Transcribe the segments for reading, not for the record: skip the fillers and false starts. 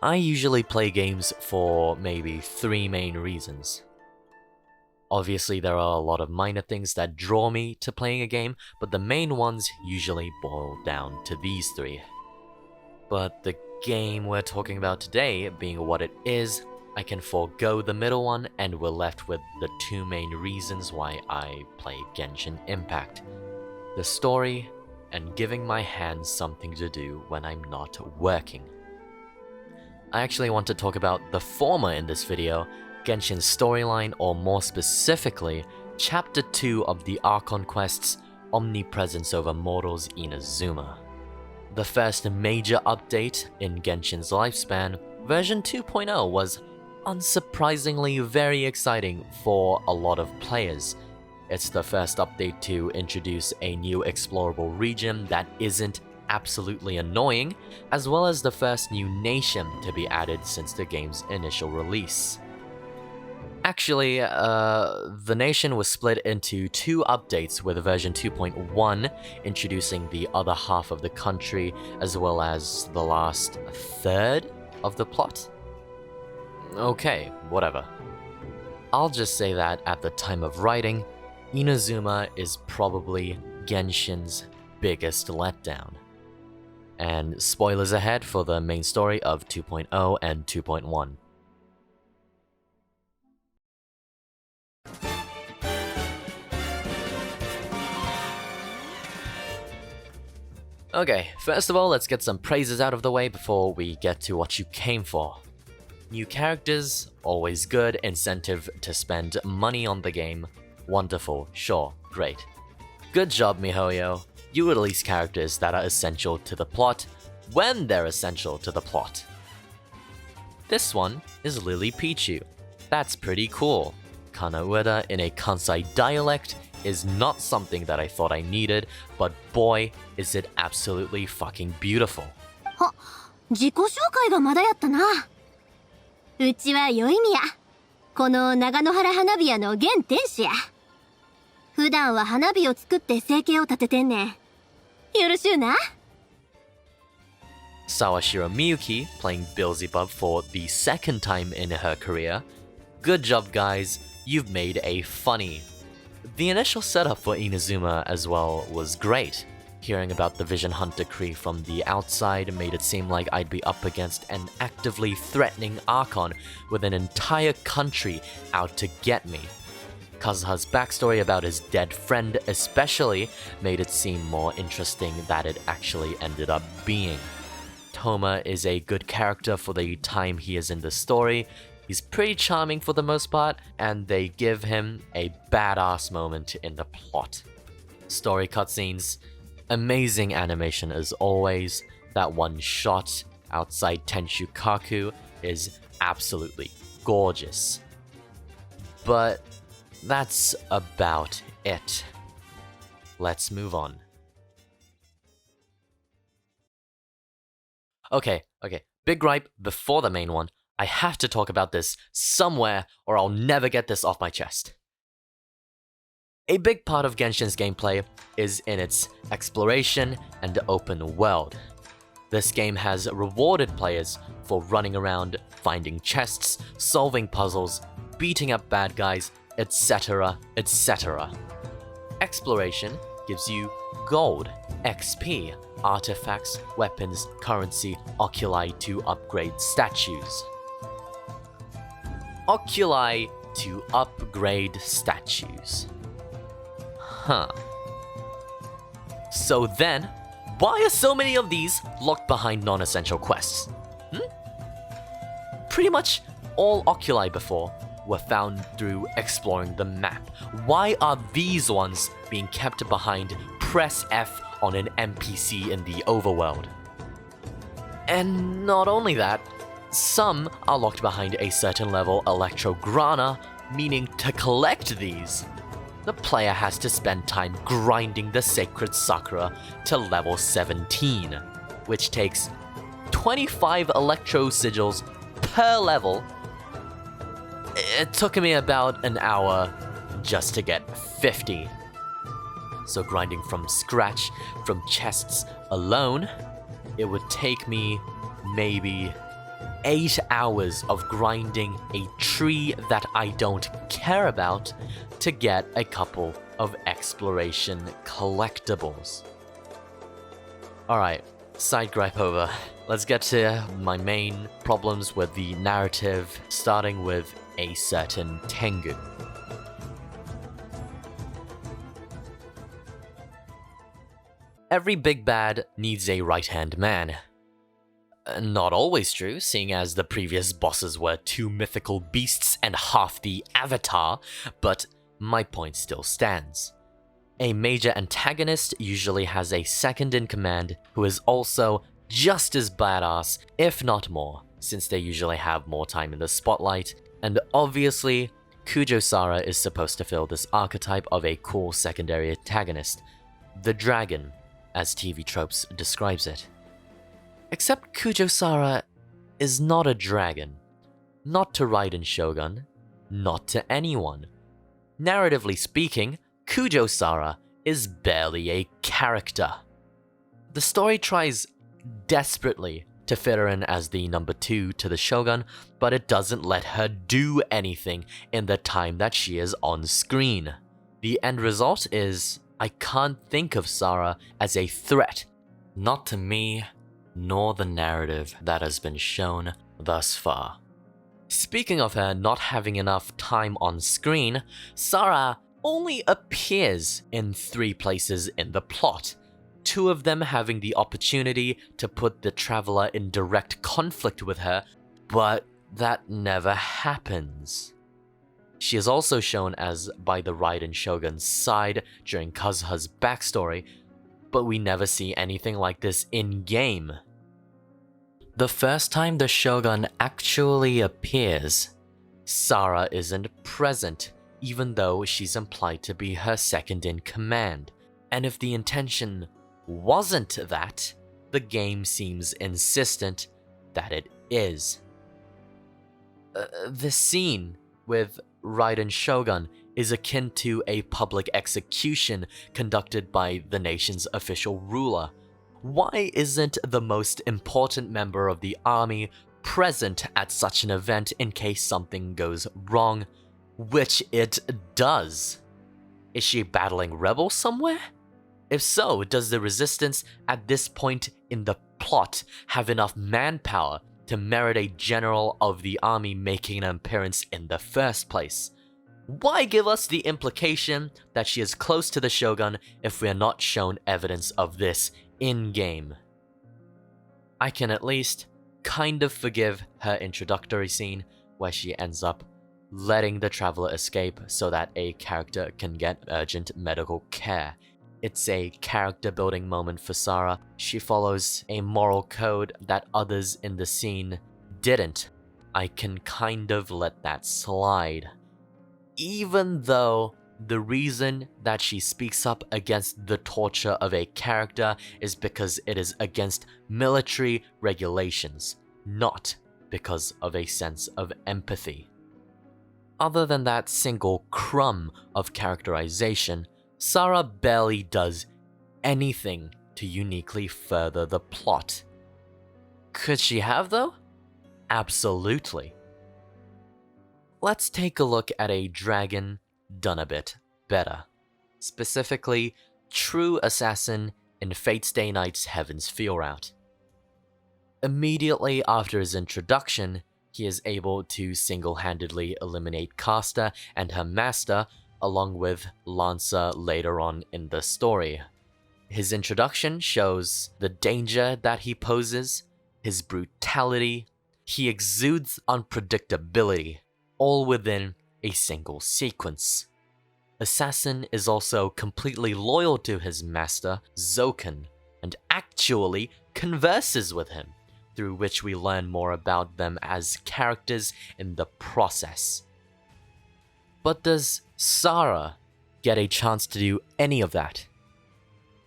I usually play games for maybe 3 main reasons. Obviously, there are a lot of minor things that draw me to playing a game, but the main ones usually boil down to these 3. But the game we're talking about today being what it is, I can forego the middle one and we're left with the 2 main reasons why I play Genshin Impact. The story and giving my hands something to do when I'm not working. I actually want to talk about the former in this video, Genshin's storyline, or more specifically, Chapter 2 of the Archon quests, Omnipresence over Mortals Inazuma. The first major update in Genshin's lifespan, version 2.0, was unsurprisingly very exciting for a lot of players. It's the first update to introduce a new explorable region that isn't absolutely annoying, as well as the first new nation to be added since the game's initial release. Actually, the nation was split into 2 updates, with version 2.1 introducing the other half of the country, as well as the last third of the plot. Okay, whatever. I'll just say that at the time of writing, Inazuma is probably Genshin's biggest letdown. And spoilers ahead for the main story of 2.0 and 2.1. Okay, first of all, let's get some praises out of the way before we get to what you came for. New characters, always good, incentive to spend money on the game. Wonderful, sure, great. Good job, MiHoYo. You release characters that are essential to the plot when they're essential to the plot. This one is Lily Pichu. That's pretty cool. Kana Ueda in a Kansai dialect is not something that I thought I needed, but boy, is it absolutely fucking beautiful. 自己紹介がまだやったな。うちはよいみや。この長野原花火屋の現店主や。普段は花火を作って生計を立ててんねん。よろしゅうな。Sawashiro Miyuki playing Beelzebub for the 2nd time in her career. Good job, guys. You've made a funny. The initial setup for Inazuma as well was great. Hearing about the Vision Hunt decree from the outside made it seem like I'd be up against an actively threatening Archon with an entire country out to get me. Kazuha's backstory about his dead friend especially made it seem more interesting than it actually ended up being. Toma is a good character for the time he is in the story. He's pretty charming for the most part, and they give him a badass moment in the plot. Story cutscenes, amazing animation as always. That one shot outside Tenshu Kaku is absolutely gorgeous. But that's about it. Let's move on. Okay, big gripe before the main one. I have to talk about this somewhere or I'll never get this off my chest. A big part of Genshin's gameplay is in its exploration and open world. This game has rewarded players for running around, finding chests, solving puzzles, beating up bad guys, etc, etc. Exploration gives you gold, XP, artifacts, weapons, currency, oculi to upgrade statues. Oculi to upgrade statues. Huh. So then, why are so many of these locked behind non-essential quests? Pretty much all oculi before were found through exploring the map. Why are these ones being kept behind press F on an NPC in the overworld? And not only that, some are locked behind a certain level Electrograna, meaning to collect these, the player has to spend time grinding the Sacred Sakura to level 17, which takes 25 Electro Sigils per level. It took me about an hour just to get 50. So grinding from scratch, from chests alone, it would take me maybe 8 hours of grinding a tree that I don't care about to get a couple of exploration collectibles. Alright, side gripe over. Let's get to my main problems with the narrative, starting with a certain Tengu. Every big bad needs a right-hand man. Not always true, seeing as the previous bosses were 2 mythical beasts and half the avatar, but my point still stands. A major antagonist usually has a second in command who is also just as badass, if not more, since they usually have more time in the spotlight, and obviously, Kujou Sara is supposed to fill this archetype of a cool secondary antagonist, the dragon, as TV Tropes describes it. Except Kujou Sara is not a dragon, not to Raiden Shogun, not to anyone. Narratively speaking, Kujou Sara is barely a character. The story tries desperately to fit her in as the number 2 to the Shogun, but it doesn't let her do anything in the time that she is on screen. The end result is, I can't think of Sara as a threat, not to me, nor the narrative that has been shown thus far. Speaking of her not having enough time on screen, Sara only appears in 3 places in the plot, 2 of them having the opportunity to put the traveler in direct conflict with her, but that never happens. She is also shown as by the Raiden Shogun's side during Kazuha's backstory, but we never see anything like this in-game. The first time the Shogun actually appears, Sara isn't present, even though she's implied to be her second in command. And if the intention wasn't that, the game seems insistent that it is. The scene with Raiden Shogun is akin to a public execution conducted by the nation's official ruler. Why isn't the most important member of the army present at such an event in case something goes wrong? Which it does. Is she battling rebels somewhere? If so, does the resistance at this point in the plot have enough manpower to merit a general of the army making an appearance in the first place? Why give us the implication that she is close to the Shogun if we are not shown evidence of this in-game? I can at least kind of forgive her introductory scene where she ends up letting the traveler escape so that a character can get urgent medical care. It's a character building moment for Sara. She follows a moral code that others in the scene didn't. I can kind of let that slide. Even though the reason that she speaks up against the torture of a character is because it is against military regulations, not because of a sense of empathy. Other than that single crumb of characterization, Sara barely does anything to uniquely further the plot. Could she have, though? Absolutely. Let's take a look at a dragon done a bit better. Specifically, True Assassin in Fate Stay Night's Heaven's Feel Route. Immediately after his introduction, he is able to single-handedly eliminate Caster and her master, along with Lancer later on in the story. His introduction shows the danger that he poses, his brutality. He exudes unpredictability, all within a single sequence. Assassin is also completely loyal to his master, Zoken, and actually converses with him, through which we learn more about them as characters in the process. But does Sara get a chance to do any of that?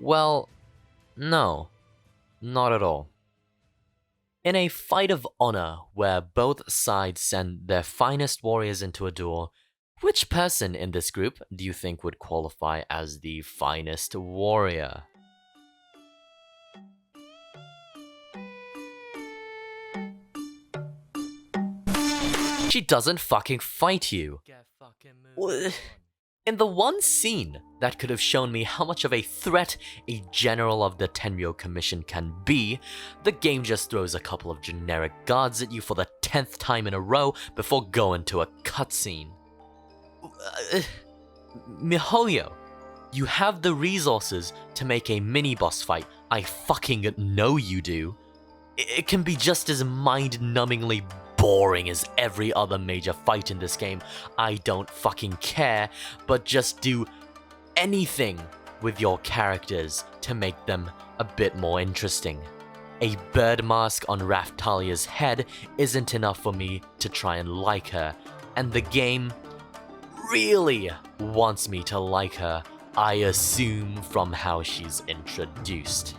Well, no, not at all. In a fight of honor where both sides send their finest warriors into a duel, which person in this group do you think would qualify as the finest warrior? She doesn't fucking fight you. In the one scene that could have shown me how much of a threat a general of the Tenryo Commission can be, the game just throws a couple of generic guards at you for the 10th time in a row before going to a cutscene. MiHoYo, you have the resources to make a mini-boss fight, I fucking know you do. It can be just as mind-numbingly boring as every other major fight in this game. I don't fucking care, but just do anything with your characters to make them a bit more interesting. A bird mask on Raphtalia's head isn't enough for me to try and like her, and the game really wants me to like her, I assume from how she's introduced.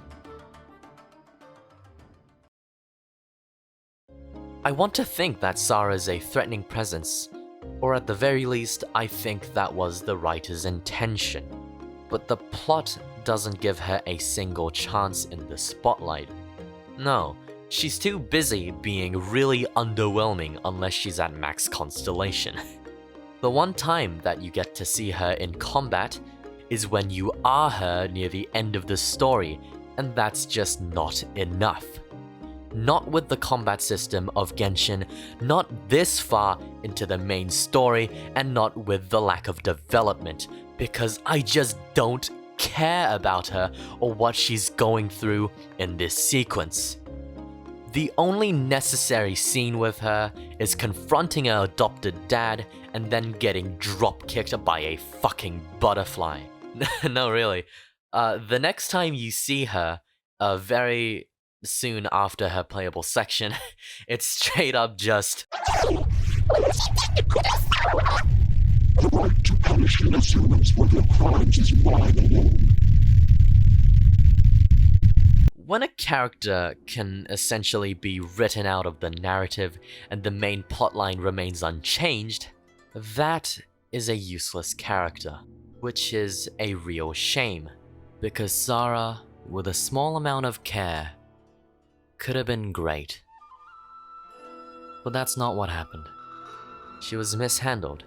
I want to think that Sara's a threatening presence, or at the very least, I think that was the writer's intention. But the plot doesn't give her a single chance in the spotlight. No, she's too busy being really underwhelming unless she's at max constellation. The one time that you get to see her in combat is when you are her near the end of the story, and that's just not enough. Not with the combat system of Genshin, not this far into the main story, and not with the lack of development, because I just don't care about her or what she's going through in this sequence. The only necessary scene with her is confronting her adopted dad and then getting drop-kicked by a fucking butterfly. No, really. The next time you see her, very soon after her playable section, it's straight up just The right to punish innocent humans for their crimes is mine alone. When a character can essentially be written out of the narrative and the main plotline remains unchanged, that is a useless character, which is a real shame, because Sara, with a small amount of care, could have been great. But that's not what happened. She was mishandled,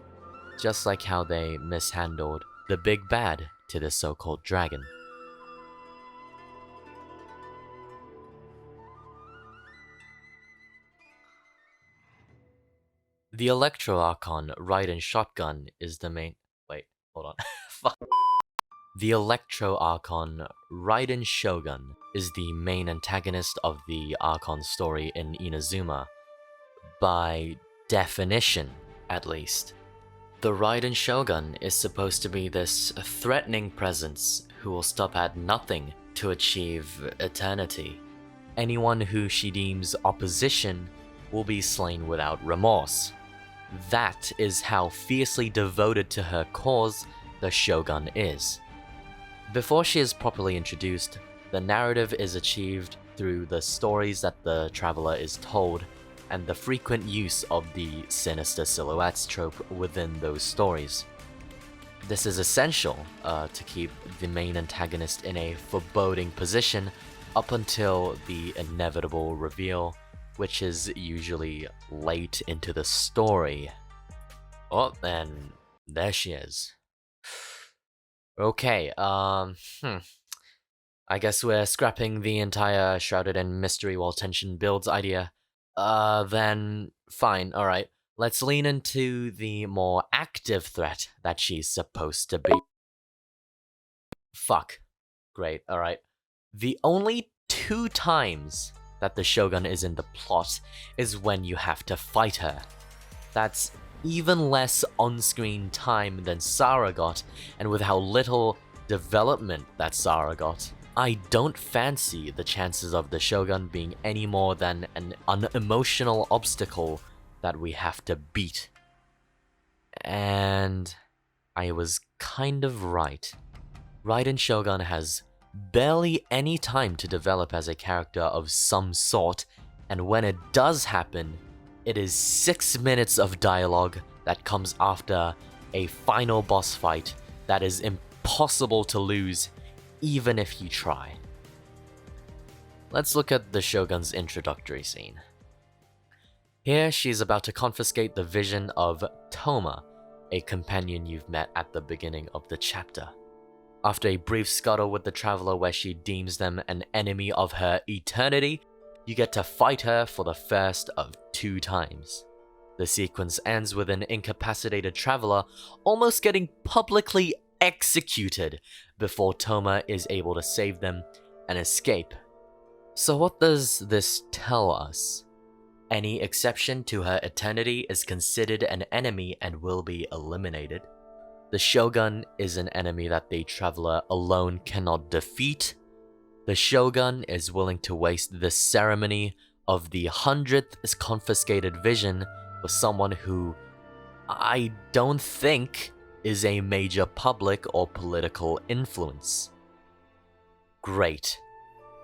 just like how they mishandled the big bad to the so-called dragon. The Electro Archon Raiden Shotgun is the main— wait, hold on. Fuck. The Electro Archon Raiden Shogun is the main antagonist of the Archon story in Inazuma. By definition, at least. The Raiden Shogun is supposed to be this threatening presence who will stop at nothing to achieve eternity. Anyone who she deems opposition will be slain without remorse. That is how fiercely devoted to her cause the Shogun is. Before she is properly introduced, the narrative is achieved through the stories that the traveler is told, and the frequent use of the sinister silhouettes trope within those stories. This is essential to keep the main antagonist in a foreboding position up until the inevitable reveal, which is usually late into the story. Oh, and there she is. Okay, I guess we're scrapping the entire shrouded in mystery while tension builds idea. Then fine, alright. Let's lean into the more active threat that she's supposed to be. Fuck. Great, alright. The only 2 times that the Shogun is in the plot is when you have to fight her. That's even less on-screen time than Sara got, and with how little development that Sara got, I don't fancy the chances of the Shogun being any more than an unemotional obstacle that we have to beat. And I was kind of right. Raiden Shogun has barely any time to develop as a character of some sort, and when it does happen, it is 6 minutes of dialogue that comes after a final boss fight that is impossible to lose even if you try. Let's look at the Shogun's introductory scene. Here, she's about to confiscate the vision of Toma, a companion you've met at the beginning of the chapter. After a brief scuttle with the Traveler where she deems them an enemy of her eternity, you get to fight her for the first of 2 times. The sequence ends with an incapacitated Traveler almost getting publicly executed before Toma is able to save them and escape. So what does this tell us? Any exception to her eternity is considered an enemy and will be eliminated. The Shogun is an enemy that the Traveler alone cannot defeat. The Shogun is willing to waste the ceremony of the 100th confiscated vision for someone who I don't think is a major public or political influence. Great.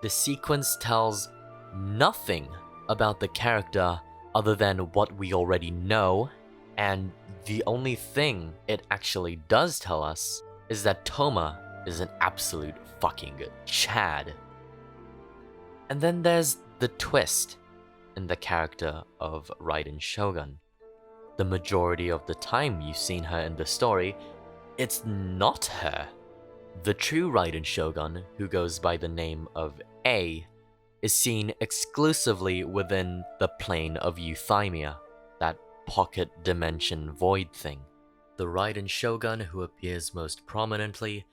The sequence tells nothing about the character other than what we already know, and the only thing it actually does tell us is that Toma is an absolute fucking Chad. And then there's the twist in the character of Raiden Shogun. The majority of the time you've seen her in the story, it's not her. The true Raiden Shogun, who goes by the name of A, is seen exclusively within the plane of Euthymia, that pocket dimension void thing. The Raiden Shogun who appears most prominently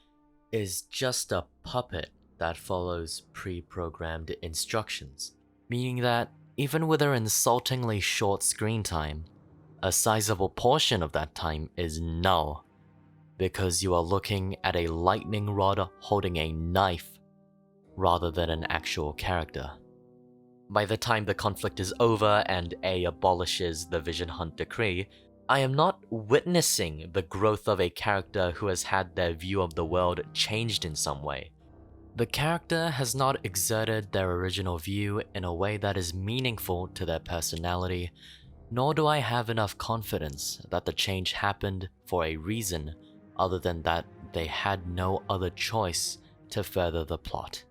is just a puppet that follows pre-programmed instructions, meaning that even with her insultingly short screen time, a sizable portion of that time is null, because you are looking at a lightning rod holding a knife rather than an actual character. By the time the conflict is over and A abolishes the Vision Hunt decree, I am not witnessing the growth of a character who has had their view of the world changed in some way. The character has not exerted their original view in a way that is meaningful to their personality, nor do I have enough confidence that the change happened for a reason other than that they had no other choice to further the plot.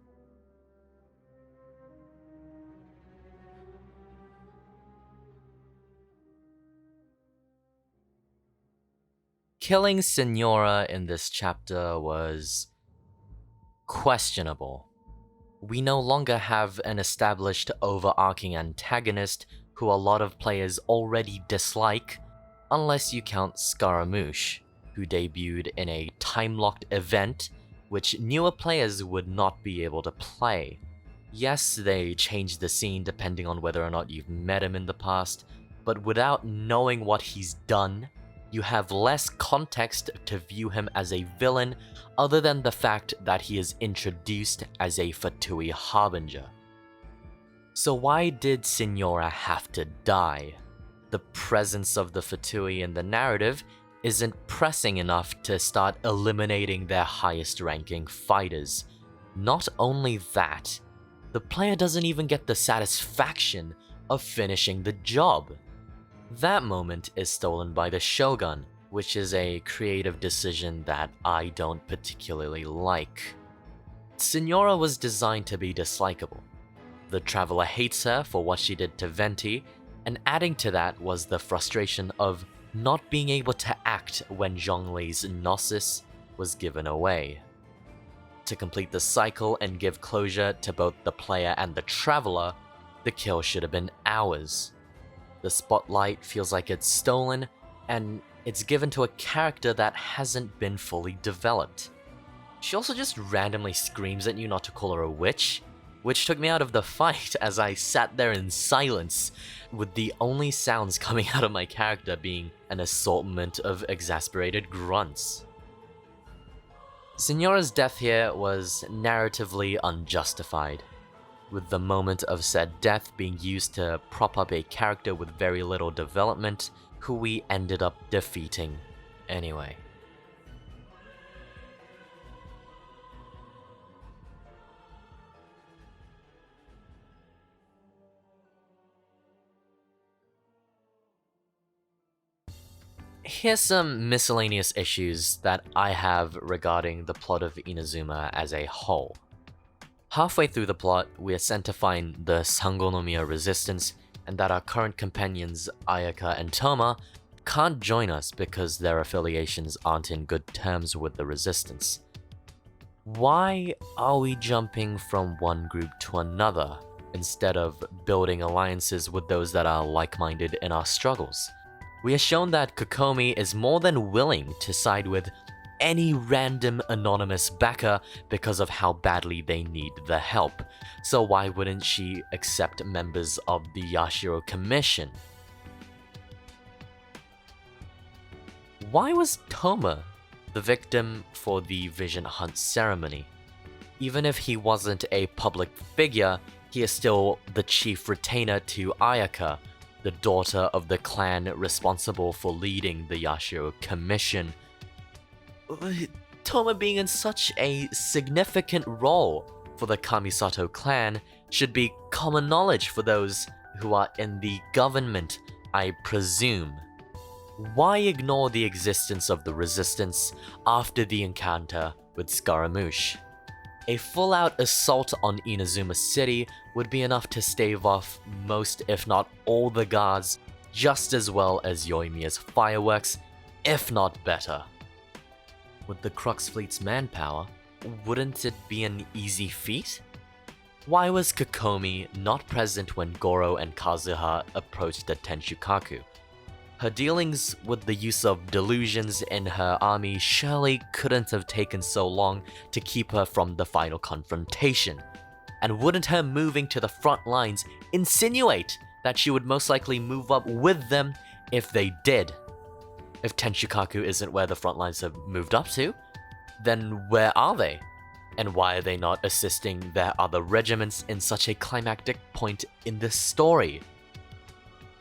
Killing Signora in this chapter was questionable. We no longer have an established overarching antagonist who a lot of players already dislike, unless you count Scaramouche, who debuted in a time-locked event which newer players would not be able to play. Yes, they changed the scene depending on whether or not you've met him in the past, but without knowing what he's done, you have less context to view him as a villain other than the fact that he is introduced as a Fatui Harbinger. So why did Signora have to die? The presence of the Fatui in the narrative isn't pressing enough to start eliminating their highest ranking fighters. Not only that, the player doesn't even get the satisfaction of finishing the job. That moment is stolen by the Shogun, which is a creative decision that I don't particularly like. Signora was designed to be dislikable. The Traveler hates her for what she did to Venti, and adding to that was the frustration of not being able to act when Zhongli's Gnosis was given away. To complete the cycle and give closure to both the player and the Traveler, the kill should have been ours. The spotlight feels like it's stolen, and it's given to a character that hasn't been fully developed. She also just randomly screams at you not to call her a witch, which took me out of the fight as I sat there in silence, with the only sounds coming out of my character being an assortment of exasperated grunts. Signora's death here was narratively unjustified, with the moment of said death being used to prop up a character with very little development, who we ended up defeating anyway. Here's some miscellaneous issues that I have regarding the plot of Inazuma as a whole. Halfway through the plot, we are sent to find the Sangonomiya resistance, and that our current companions Ayaka and Toma can't join us because their affiliations aren't in good terms with the Resistance. Why are we jumping from one group to another instead of building alliances with those that are like-minded in our struggles? We are shown that Kokomi is more than willing to side with any random anonymous backer because of how badly they need the help. So why wouldn't she accept members of the Yashiro Commission? Why was Toma the victim for the Vision Hunt ceremony? Even if he wasn't a public figure, he is still the chief retainer to Ayaka, the daughter of the clan responsible for leading the Yashiro Commission. Toma being in such a significant role for the Kamisato clan should be common knowledge for those who are in the government, I presume. Why ignore the existence of the Resistance after the encounter with Scaramouche? A full-out assault on Inazuma City would be enough to stave off most, if not all, the guards, just as well as Yoimiya's fireworks, if not better. With the Crux Fleet's manpower, wouldn't it be an easy feat? Why was Kokomi not present when Goro and Kazuha approached the Tenshukaku? Her dealings with the use of delusions in her army surely couldn't have taken so long to keep her from the final confrontation. And wouldn't her moving to the front lines insinuate that she would most likely move up with them if they did? If Tenshukaku isn't where the front lines have moved up to, then where are they? And why are they not assisting their other regiments in such a climactic point in this story?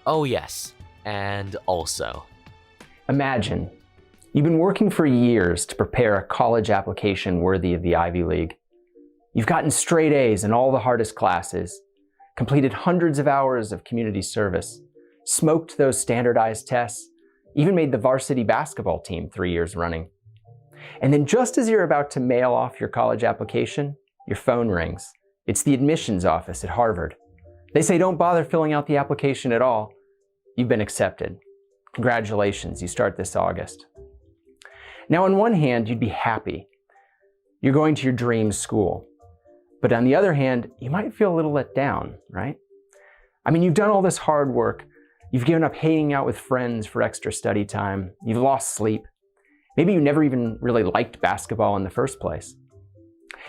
Oh yes, and also, imagine, you've been working for years to prepare a college application worthy of the Ivy League. You've gotten straight A's in all the hardest classes, completed hundreds of hours of community service, smoked those standardized tests, even made the varsity basketball team 3 years running. And then just as you're about to mail off your college application, your phone rings. It's the admissions office at Harvard. They say don't bother filling out the application at all. You've been accepted. Congratulations, you start this August. Now on one hand, you'd be happy. You're going to your dream school. But on the other hand, you might feel a little let down, right? I mean, you've done all this hard work. You've given up hanging out with friends for extra study time. You've lost sleep. Maybe you never even really liked basketball in the first place.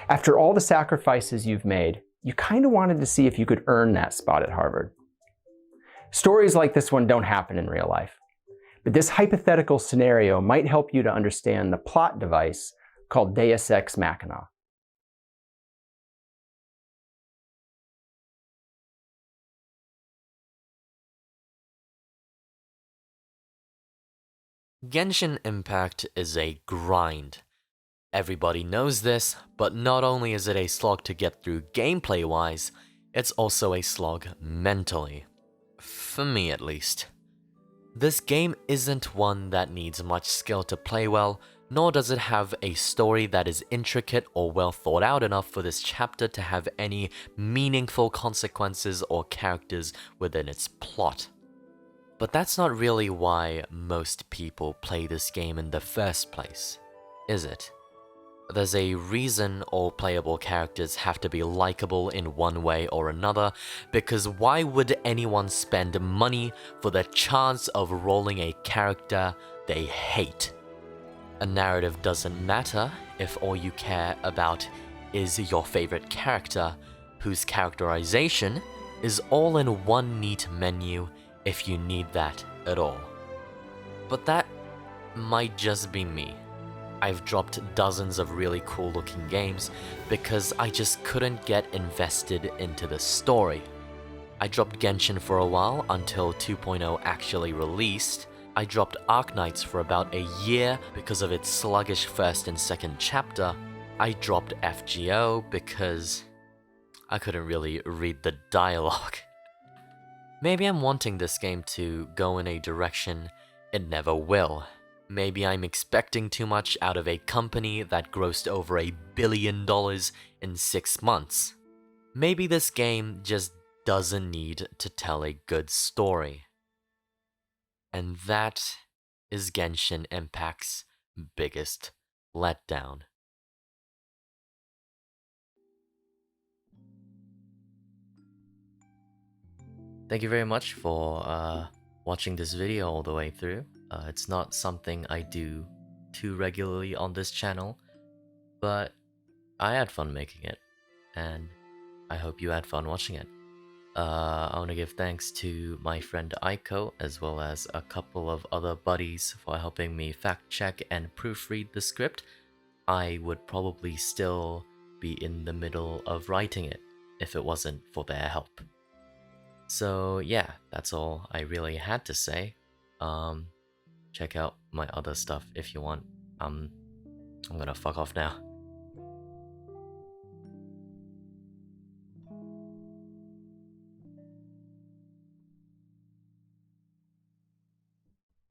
After all the sacrifices you've made, you kind of wanted to see if you could earn that spot at Harvard. Stories like this one don't happen in real life, but this hypothetical scenario might help you to understand the plot device called Deus Ex Machina. Genshin Impact is a grind. Everybody knows this, but not only is it a slog to get through gameplay-wise, it's also a slog mentally. For me at least. This game isn't one that needs much skill to play well, nor does it have a story that is intricate or well thought out enough for this chapter to have any meaningful consequences or characters within its plot. But that's not really why most people play this game in the first place, is it? There's a reason all playable characters have to be likable in one way or another, because why would anyone spend money for the chance of rolling a character they hate? A narrative doesn't matter if all you care about is your favorite character, whose characterization is all in one neat menu if you need that at all. But that might just be me. I've dropped dozens of really cool looking games because I just couldn't get invested into the story. I dropped Genshin for a while until 2.0 actually released. I dropped Arknights for about a year because of its sluggish first and second chapter. I dropped FGO because I couldn't really read the dialogue. Maybe I'm wanting this game to go in a direction it never will. Maybe I'm expecting too much out of a company that grossed over $1 billion in 6 months. Maybe this game just doesn't need to tell a good story. And that is Genshin Impact's biggest letdown. Thank you very much for watching this video all the way through. It's not something I do too regularly on this channel, but I had fun making it, and I hope you had fun watching it. I want to give thanks to my friend Aiko, as well as a couple of other buddies for helping me fact check and proofread the script. I would probably still be in the middle of writing it if it wasn't for their help. So yeah, that's all I really had to say. Check out my other stuff if you want. I'm gonna fuck off now.